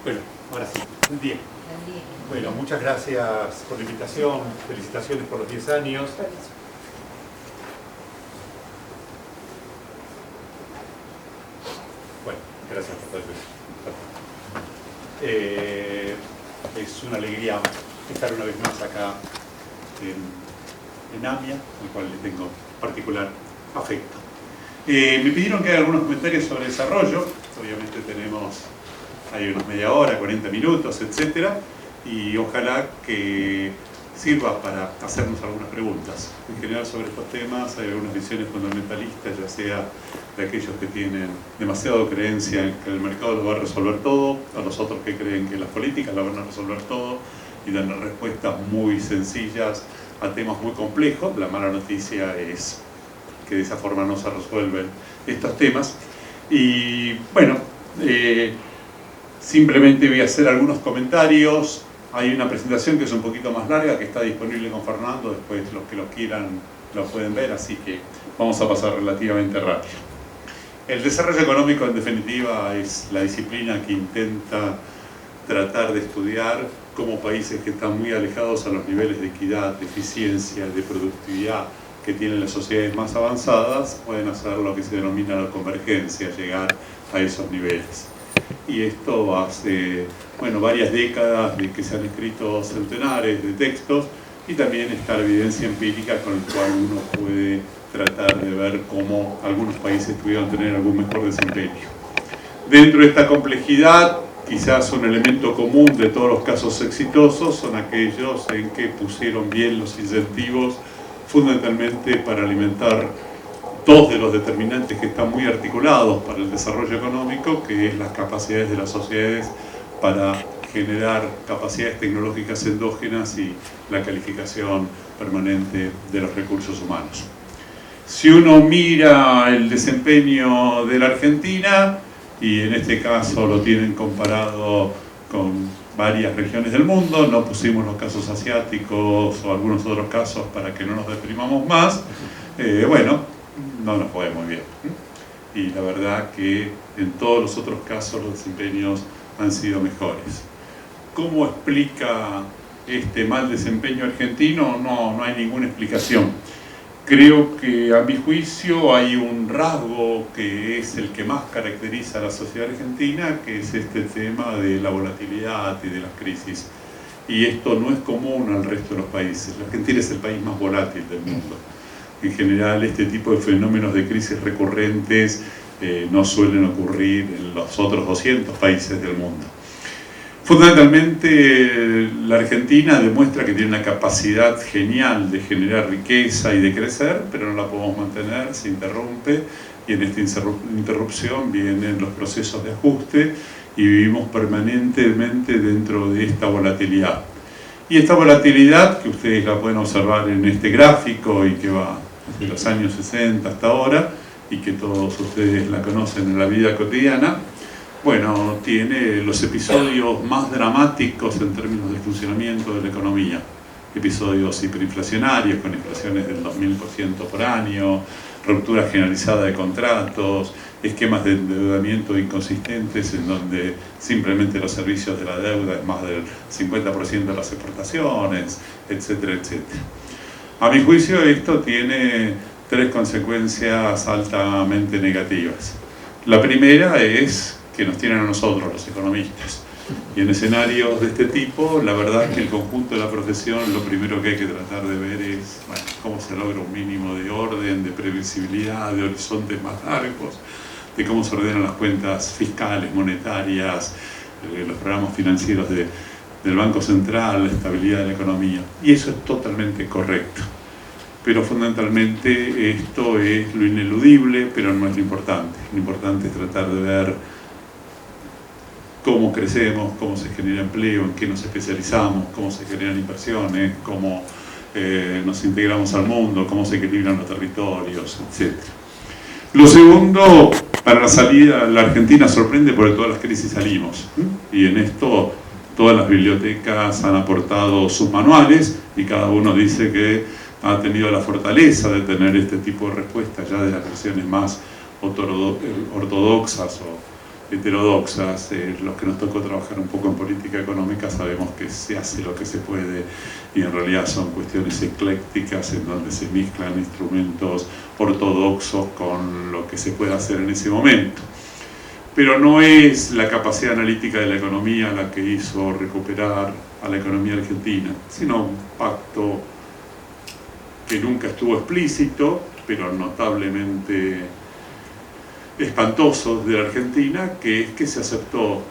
Bueno, ahora sí, buen día. Bueno, muchas gracias por la invitación, felicitaciones por los 10 años. Bueno, gracias por todo eso. Es una alegría estar una vez más acá en AMIA, al cual le tengo particular afecto. Me pidieron que haga algunos comentarios sobre desarrollo. Obviamente tenemos ahí unos media hora, 40 minutos, etc. Y ojalá que sirva para hacernos algunas preguntas. En general sobre estos temas hay algunas visiones fundamentalistas, ya sea de aquellos que tienen demasiada creencia en que el mercado lo va a resolver todo, a los otros que creen que las políticas lo van a resolver todo y dan respuestas muy sencillas a temas muy complejos. La mala noticia es que de esa forma no se resuelven estos temas. Y bueno, simplemente voy a hacer algunos comentarios. Hay una presentación que es un poquito más larga, que está disponible con Fernando, después los que lo quieran lo pueden ver, así que vamos a pasar relativamente rápido. El desarrollo económico, en definitiva, es la disciplina que intenta tratar de estudiar cómo países que están muy alejados a los niveles de equidad, de eficiencia, de productividad que tienen las sociedades más avanzadas, pueden hacer lo que se denomina la convergencia, llegar a esos niveles. Y esto hace, bueno, varias décadas de que se han escrito centenares de textos, y también está la evidencia empírica con la cual uno puede tratar de ver cómo algunos países pudieron tener algún mejor desempeño. Dentro de esta complejidad, quizás un elemento común de todos los casos exitosos son aquellos en que pusieron bien los incentivos fundamentalmente para alimentar dos de los determinantes que están muy articulados para el desarrollo económico, que es las capacidades de las sociedades para generar capacidades tecnológicas endógenas y la calificación permanente de los recursos humanos. Si uno mira el desempeño de la Argentina, y en este caso lo tienen comparado con varias regiones del mundo, no pusimos los casos asiáticos o algunos otros casos para que no nos deprimamos más, bueno, no nos fue muy bien. Y la verdad que en todos los otros casos los desempeños han sido mejores. ¿Cómo explica este mal desempeño argentino? No hay ninguna explicación. Creo que a mi juicio hay un rasgo que es el que más caracteriza a la sociedad argentina, que es este tema de la volatilidad y de las crisis. Y esto no es común al resto de los países. La Argentina es el país más volátil del mundo. En general, este tipo de fenómenos de crisis recurrentes no suelen ocurrir en los otros 200 países del mundo. Fundamentalmente, la Argentina demuestra que tiene una capacidad genial de generar riqueza y de crecer, pero no la podemos mantener, se interrumpe, y en esta interrupción vienen los procesos de ajuste y vivimos permanentemente dentro de esta volatilidad. Y esta volatilidad, que ustedes la pueden observar en este gráfico y que va desde los años 60 hasta ahora, y que todos ustedes la conocen en la vida cotidiana, bueno, tiene los episodios más dramáticos en términos de funcionamiento de la economía. Episodios hiperinflacionarios, con inflaciones del 2000% por año, ruptura generalizada de contratos, esquemas de endeudamiento inconsistentes en donde simplemente los servicios de la deuda es más del 50% de las exportaciones, etcétera, etcétera. A mi juicio, esto tiene tres consecuencias altamente negativas. La primera es que nos tienen a nosotros, los economistas. Y en escenarios de este tipo, la verdad es que el conjunto de la profesión, lo primero que hay que tratar de ver es, bueno, cómo se logra un mínimo de orden, de previsibilidad, de horizontes más largos, de cómo se ordenan las cuentas fiscales, monetarias, los programas financieros del Banco Central, la estabilidad de la economía. Y eso es totalmente correcto. Pero fundamentalmente esto es lo ineludible, pero no es lo importante. Lo importante es tratar de ver cómo crecemos, cómo se genera empleo, en qué nos especializamos, cómo se generan inversiones, cómo nos integramos al mundo, cómo se equilibran los territorios, etc. Lo segundo, para la salida, la Argentina sorprende porque de todas las crisis salimos. Y en esto todas las bibliotecas han aportado sus manuales y cada uno dice que ha tenido la fortaleza de tener este tipo de respuestas ya de las versiones más ortodoxas o heterodoxas. Los que nos tocó trabajar un poco en política económica sabemos que se hace lo que se puede y en realidad son cuestiones eclécticas en donde se mezclan instrumentos ortodoxos con lo que se puede hacer en ese momento. Pero no es la capacidad analítica de la economía la que hizo recuperar a la economía argentina, sino un pacto que nunca estuvo explícito, pero notablemente espantoso de la Argentina, que es que se aceptó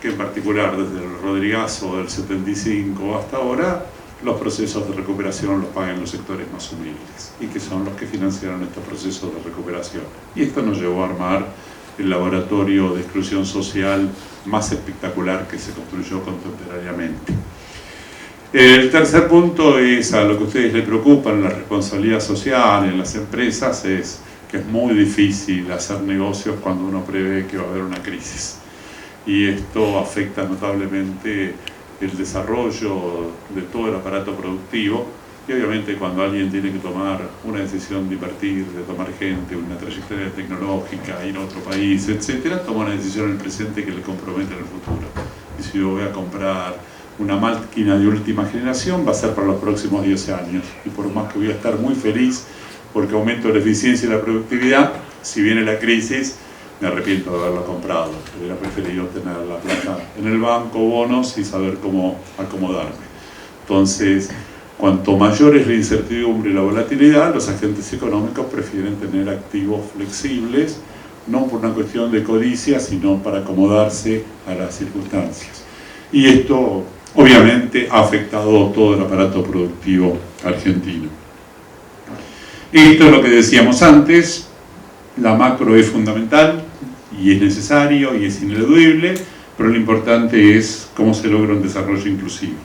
que en particular desde el Rodrigazo del 75 hasta ahora los procesos de recuperación los paguen los sectores más humildes y que son los que financiaron estos procesos de recuperación. Y esto nos llevó a armar el laboratorio de exclusión social más espectacular que se construyó contemporáneamente. El tercer punto es a lo que a ustedes les preocupan, la responsabilidad social en las empresas, es que es muy difícil hacer negocios cuando uno prevé que va a haber una crisis. Y esto afecta notablemente el desarrollo de todo el aparato productivo y obviamente cuando alguien tiene que tomar una decisión de invertir, de tomar gente, una trayectoria tecnológica, ir a otro país, etc., toma una decisión en el presente que le compromete en el futuro. Y si yo voy a comprar una máquina de última generación va a ser para los próximos 10 años y por más que voy a estar muy feliz porque aumento la eficiencia y la productividad, si viene la crisis me arrepiento de haberla comprado. Hubiera preferido tener la plata en el banco, bonos y saber cómo acomodarme. Entonces, cuanto mayor es la incertidumbre y la volatilidad, los agentes económicos prefieren tener activos flexibles, no por una cuestión de codicia, sino para acomodarse a las circunstancias. Y esto, obviamente, ha afectado todo el aparato productivo argentino. Esto es lo que decíamos antes, la macro es fundamental y es necesario y es ineludible, pero lo importante es cómo se logra un desarrollo inclusivo.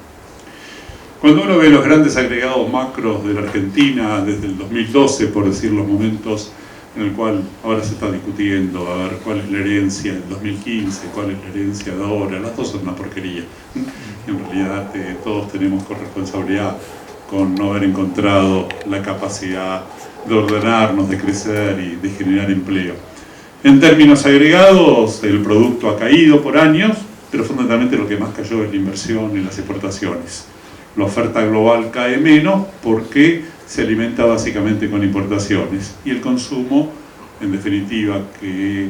Cuando uno ve los grandes agregados macros de la Argentina desde el 2012, por decir los momentos en el cual ahora se está discutiendo, a ver cuál es la herencia del 2015, cuál es la herencia de ahora, las dos son una porquería. En realidad todos tenemos corresponsabilidad con no haber encontrado la capacidad de ordenarnos, de crecer y de generar empleo. En términos agregados, el producto ha caído por años, pero fundamentalmente lo que más cayó es la inversión y las exportaciones. La oferta global cae menos porque se alimenta básicamente con importaciones y el consumo, en definitiva, que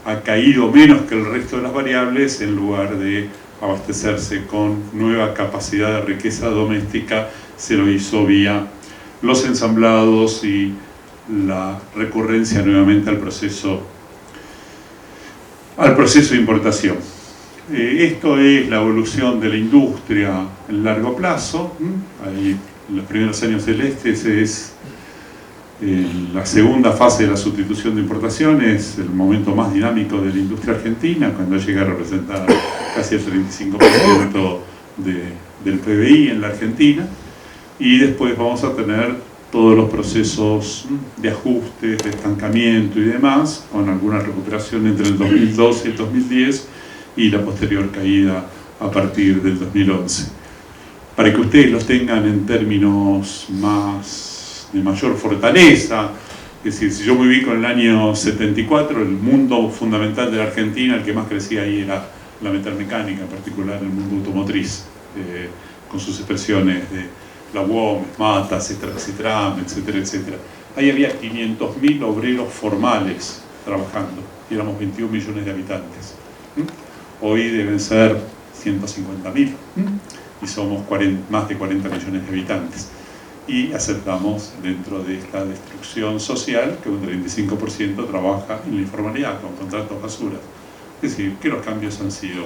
ha caído menos que el resto de las variables en lugar de abastecerse con nueva capacidad de riqueza doméstica, se lo hizo vía los ensamblados y la recurrencia nuevamente al proceso de importación. Esto es la evolución de la industria en largo plazo. Ahí, en los primeros años celestes es la segunda fase de la sustitución de importaciones, el momento más dinámico de la industria argentina, cuando llega a representar casi el 35% del PBI en la Argentina. Y después vamos a tener todos los procesos de ajustes, de estancamiento y demás, con alguna recuperación entre el 2012 y el 2010 y la posterior caída a partir del 2011. Para que ustedes los tengan en términos de mayor fortaleza, es decir, si yo me ubico en el año 74, el mundo fundamental de la Argentina, el que más crecía ahí era la metalmecánica, en particular el mundo automotriz, con sus expresiones de la UOM, Mata, Citram, etcétera, etcétera. Ahí había 500.000 obreros formales trabajando y éramos 21 millones de habitantes. Hoy deben ser 150.000 y somos más de 40 millones de habitantes. Y aceptamos dentro de esta destrucción social que un 35% trabaja en la informalidad, con contratos basura. Es decir, que los cambios han sido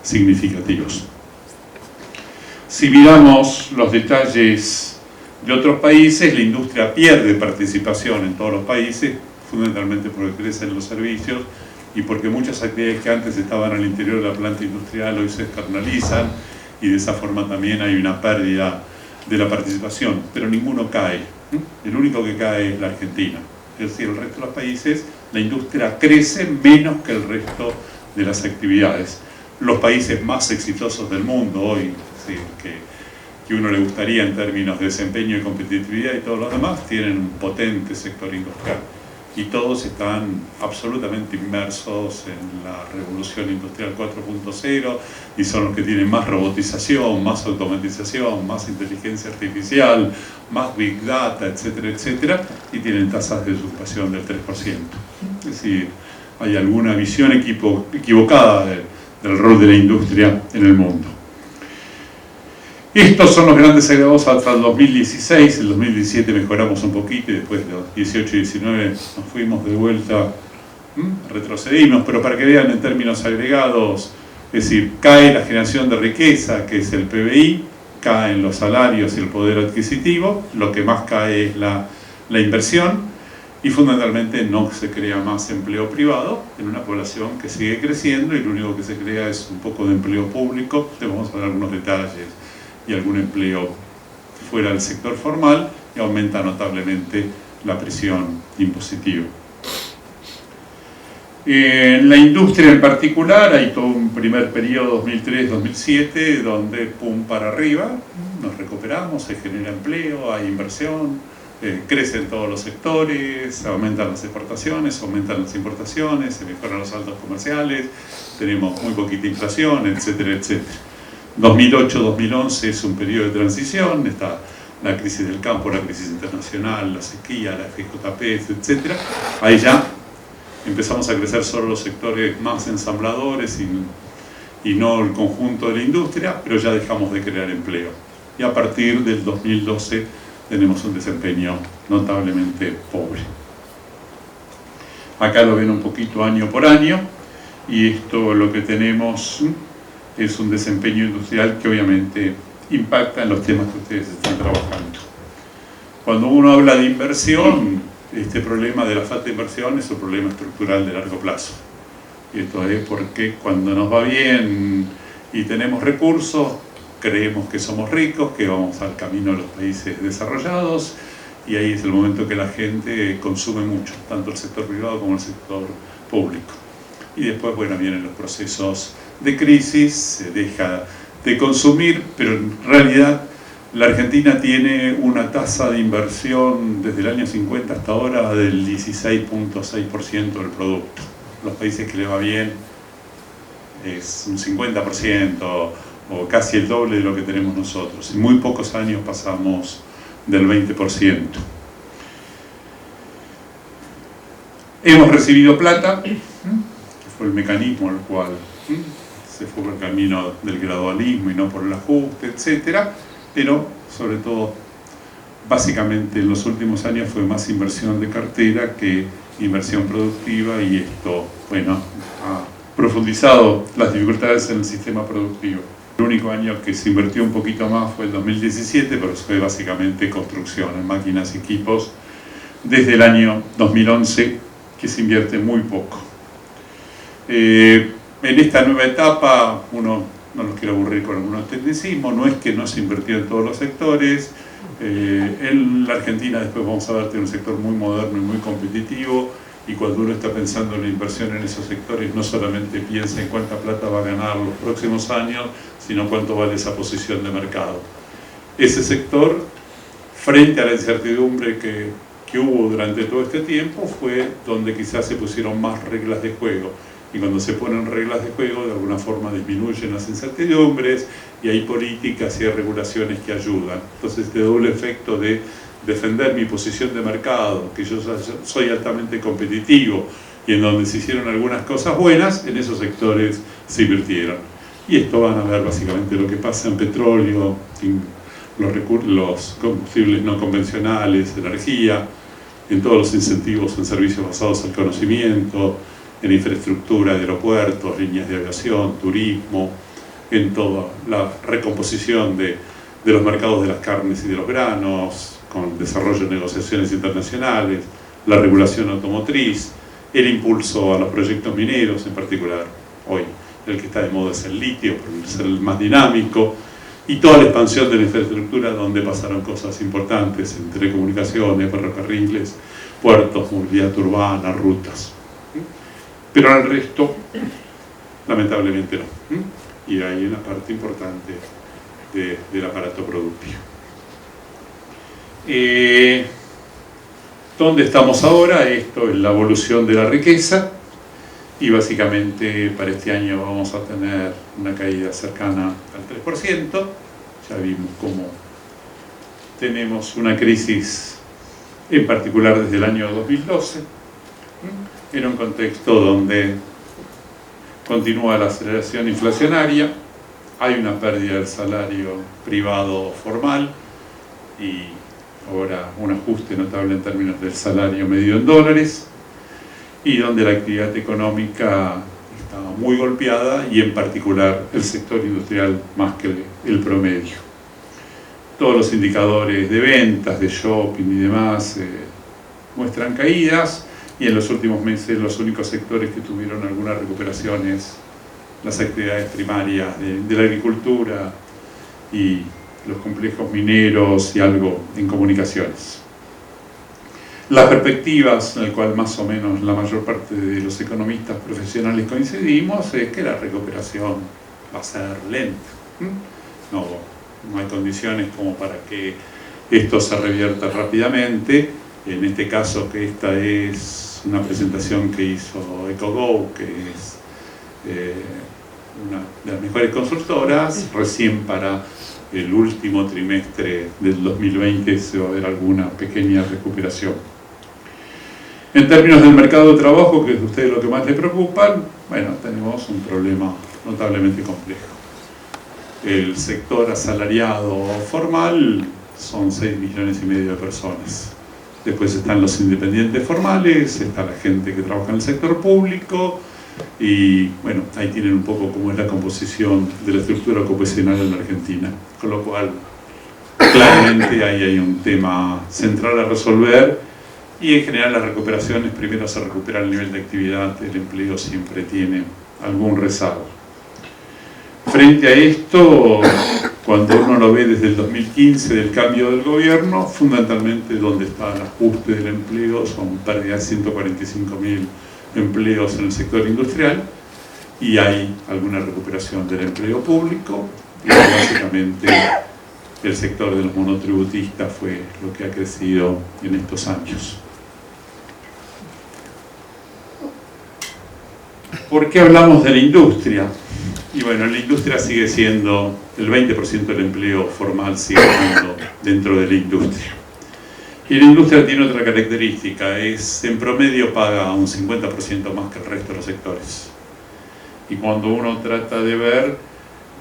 significativos. Si miramos los detalles de otros países, la industria pierde participación en todos los países, fundamentalmente porque crecen los servicios y porque muchas actividades que antes estaban al interior de la planta industrial hoy se externalizan y de esa forma también hay una pérdida de la participación, pero ninguno cae. El único que cae es la Argentina. Es decir, el resto de los países, la industria crece menos que el resto de las actividades. Los países más exitosos del mundo hoy, sí, que uno le gustaría en términos de desempeño y competitividad y todos los demás, tienen un potente sector industrial. y todos están absolutamente inmersos en la revolución industrial 4.0 y son los que tienen más robotización, más automatización, más inteligencia artificial, más big data, etcétera, etcétera, y tienen tasas de desocupación del 3%. Es decir, hay alguna visión equivocada del rol de la industria en el mundo. Estos son los grandes agregados hasta el 2016, el 2017 mejoramos un poquito y después de los 18 y 19 nos fuimos de vuelta, retrocedimos, pero para que vean en términos agregados, es decir, cae la generación de riqueza, que es el PBI, caen los salarios y el poder adquisitivo, lo que más cae es la inversión y fundamentalmente no se crea más empleo privado en una población que sigue creciendo y lo único que se crea es un poco de empleo público, te vamos a dar algunos detalles, y algún empleo fuera del sector formal y aumenta notablemente la presión impositiva. En la industria en particular hay todo un primer periodo 2003-2007 donde pum para arriba, nos recuperamos, se genera empleo, hay inversión, crecen todos los sectores, aumentan las exportaciones, aumentan las importaciones, se mejoran los saldos comerciales, tenemos muy poquita inflación, etcétera, etcétera. 2008-2011 es un periodo de transición, está la crisis del campo, la crisis internacional, la sequía, la FJP, etc. Ahí ya empezamos a crecer solo los sectores más ensambladores y no el conjunto de la industria, pero ya dejamos de crear empleo. Y a partir del 2012 tenemos un desempeño notablemente pobre. Acá lo ven un poquito año por año, y esto lo que tenemos es un desempeño industrial que obviamente impacta en los temas que ustedes están trabajando. Cuando uno habla de inversión, este problema de la falta de inversión es un problema estructural de largo plazo. Y esto es porque cuando nos va bien y tenemos recursos, creemos que somos ricos, que vamos al camino de los países desarrollados, y ahí es el momento que la gente consume mucho, tanto el sector privado como el sector público. Y después, bueno, vienen los procesos de crisis, se deja de consumir, pero en realidad la Argentina tiene una tasa de inversión desde el año 50 hasta ahora del 16.6% del producto. Los países que le va bien es un 50% o casi el doble de lo que tenemos nosotros. En muy pocos años pasamos del 20%. Hemos recibido plata, que fue el mecanismo al cual se fue por el camino del gradualismo y no por el ajuste, etcétera, pero sobre todo, básicamente en los últimos años fue más inversión de cartera que inversión productiva, y esto, bueno, ha profundizado las dificultades en el sistema productivo. El único año que se invirtió un poquito más fue el 2017, pero fue básicamente construcción en máquinas y equipos. Desde el año 2011 que se invierte muy poco. En esta nueva etapa, no los quiero aburrir con algunos tecnicismos, no es que no se invirtió en todos los sectores. En la Argentina, después vamos a ver, tiene un sector muy moderno y muy competitivo, y cuando uno está pensando en la inversión en esos sectores, no solamente piensa en cuánta plata va a ganar los próximos años, sino cuánto vale esa posición de mercado. Ese sector, frente a la incertidumbre que hubo durante todo este tiempo, fue donde quizás se pusieron más reglas de juego. Y cuando se ponen reglas de juego, de alguna forma disminuyen las incertidumbres y hay políticas y hay regulaciones que ayudan. Entonces, este doble efecto de defender mi posición de mercado, que yo soy altamente competitivo y en donde se hicieron algunas cosas buenas, en esos sectores se invirtieron. Y esto van a ver básicamente lo que pasa en petróleo, en los combustibles no convencionales, energía, en todos los incentivos en servicios basados al conocimiento, en infraestructura de aeropuertos, líneas de aviación, turismo, en toda la recomposición de los mercados de las carnes y de los granos, con desarrollo de negociaciones internacionales, la regulación automotriz, el impulso a los proyectos mineros, en particular hoy el que está de moda es el litio, por ser el más dinámico, y toda la expansión de la infraestructura donde pasaron cosas importantes en telecomunicaciones, ferrocarriles, puertos, movilidad urbana, rutas. Pero al resto, lamentablemente no. Y hay una parte importante del aparato productivo. ¿Dónde estamos ahora? Esto es la evolución de la riqueza y básicamente para este año vamos a tener una caída cercana al 3%. Ya vimos cómo tenemos una crisis en particular desde el año 2012, en un contexto donde continúa la aceleración inflacionaria, hay una pérdida del salario privado formal y ahora un ajuste notable en términos del salario medido en dólares, y donde la actividad económica está muy golpeada y en particular el sector industrial más que el promedio. Todos los indicadores de ventas, de shopping y demás muestran caídas, y en los últimos meses los únicos sectores que tuvieron alguna recuperación es las actividades primarias de la agricultura y los complejos mineros y algo en comunicaciones. Las perspectivas, en las cuales más o menos la mayor parte de los economistas profesionales coincidimos, es que la recuperación va a ser lenta. No hay condiciones como para que esto se revierta rápidamente. En este caso, que esta es una presentación que hizo EcoGo, que es una de las mejores consultoras, recién para el último trimestre del 2020 se va a ver alguna pequeña recuperación. En términos del mercado de trabajo, que es a ustedes lo que más les preocupan, bueno, tenemos un problema notablemente complejo. El sector asalariado formal son 6,5 millones de personas. Después están los independientes formales, está la gente que trabaja en el sector público, y bueno, ahí tienen un poco cómo es la composición de la estructura ocupacional en la Argentina. Con lo cual, claramente ahí hay un tema central a resolver, y en general las recuperaciones, primero se recupera el nivel de actividad, el empleo siempre tiene algún rezago. Frente a esto, cuando uno lo ve desde el 2015 del cambio del gobierno, fundamentalmente donde está el ajuste del empleo son pérdidas de 145.000 empleos en el sector industrial, y hay alguna recuperación del empleo público, y básicamente el sector de los monotributistas fue lo que ha crecido en estos años. ¿Por qué hablamos de la industria? Y bueno, la industria sigue siendo, el 20% del empleo formal sigue siendo dentro de la industria. Y la industria tiene otra característica, en promedio paga un 50% más que el resto de los sectores. Y cuando uno trata de ver,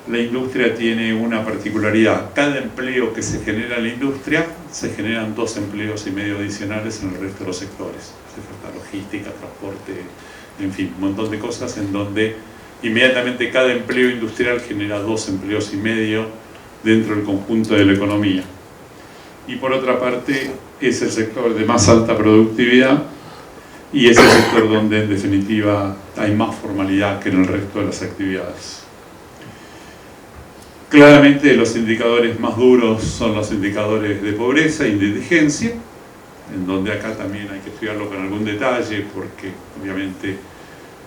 la industria tiene una particularidad. Cada empleo que se genera en la industria, se generan 2,5 empleos adicionales en el resto de los sectores. Hace falta logística, transporte, en fin, un montón de cosas en donde inmediatamente cada empleo industrial genera 2,5 empleos dentro del conjunto de la economía. Y por otra parte, es el sector de más alta productividad, y es el sector donde en definitiva hay más formalidad que en el resto de las actividades. Claramente los indicadores más duros son los indicadores de pobreza y de indigencia, en donde acá también hay que estudiarlo con algún detalle, porque obviamente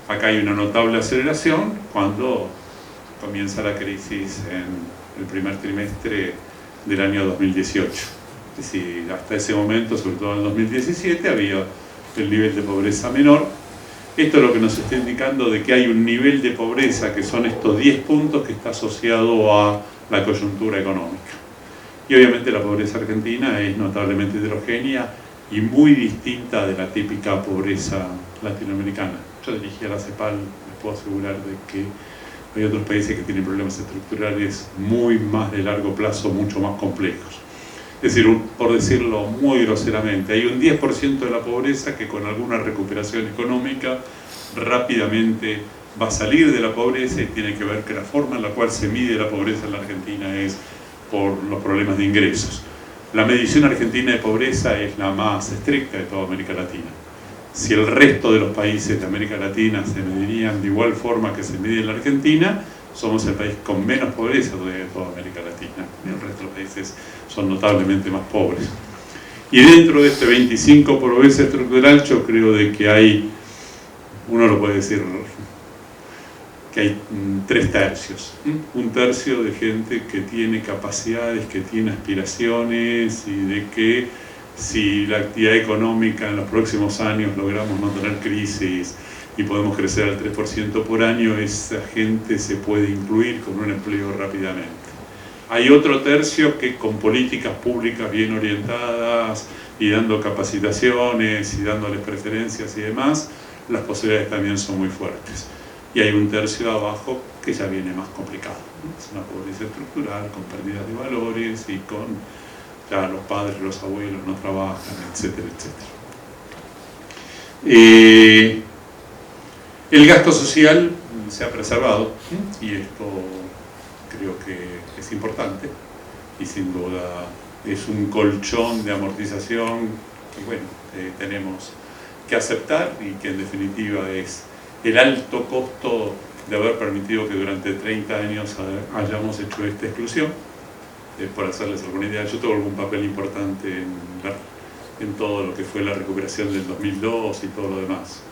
acá hay una notable aceleración cuando comienza la crisis en el primer trimestre del año 2018. Es decir, hasta ese momento, sobre todo en el 2017, había el nivel de pobreza menor. Esto es lo que nos está indicando de que hay un nivel de pobreza, que son estos 10 puntos, que está asociado a la coyuntura económica. Y obviamente la pobreza argentina es notablemente heterogénea y muy distinta de la típica pobreza latinoamericana. Yo dirigí a la CEPAL, les puedo asegurar de que hay otros países que tienen problemas estructurales muy más de largo plazo, mucho más complejos. Es decir, por decirlo muy groseramente, hay un 10% de la pobreza que con alguna recuperación económica rápidamente va a salir de la pobreza, y tiene que ver que la forma en la cual se mide la pobreza en la Argentina es por los problemas de ingresos. La medición argentina de pobreza es la más estricta de toda América Latina. Si el resto de los países de América Latina se medirían de igual forma que se mide en la Argentina, somos el país con menos pobreza de toda América Latina. El resto de los países son notablemente más pobres. Y dentro de este 25 pobreza estructural, yo creo de que hay, uno lo puede decir, que hay 3 tercios. Un tercio de gente que tiene capacidades, que tiene aspiraciones, y de que si la actividad económica en los próximos años logramos no tener crisis y podemos crecer al 3% por año, esa gente se puede incluir con un empleo rápidamente. Hay otro tercio que con políticas públicas bien orientadas y dando capacitaciones y dándoles preferencias y demás, las posibilidades también son muy fuertes. Y hay un tercio de abajo que ya viene más complicado, ¿no? Es una pobreza estructural, con pérdidas de valores y con ya los padres, los abuelos no trabajan, etcétera, etcétera. El gasto social se ha preservado, y esto creo que es importante, y sin duda es un colchón de amortización que, bueno, tenemos que aceptar, y que en definitiva es el alto costo de haber permitido que durante 30 años hayamos hecho esta exclusión. Por hacerles alguna idea, yo tuve algún papel importante en todo lo que fue la recuperación del 2002 y todo lo demás.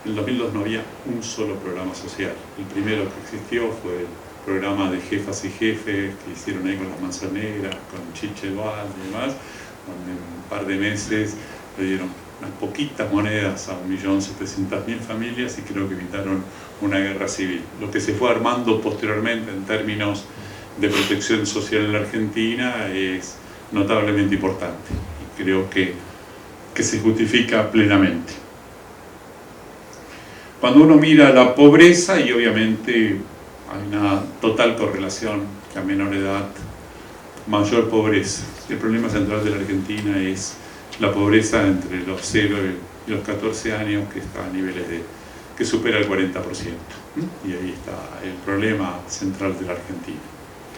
En el 2002 no había un solo programa social. El primero que existió fue el programa de jefas y jefes que hicieron ahí con las manzaneras, con Chiche Dual y demás, donde en un par de meses le dieron unas poquitas monedas a 1.700.000 familias y creo que evitaron una guerra civil. Lo que se fue armando posteriormente en términos de protección social en la Argentina es notablemente importante y creo que se justifica plenamente. Cuando uno mira la pobreza, y obviamente hay una total correlación, que a menor edad mayor pobreza. El problema central de la Argentina es la pobreza entre los 0 y los 14 años, que está a niveles que supera el 40%. Y ahí está el problema central de la Argentina.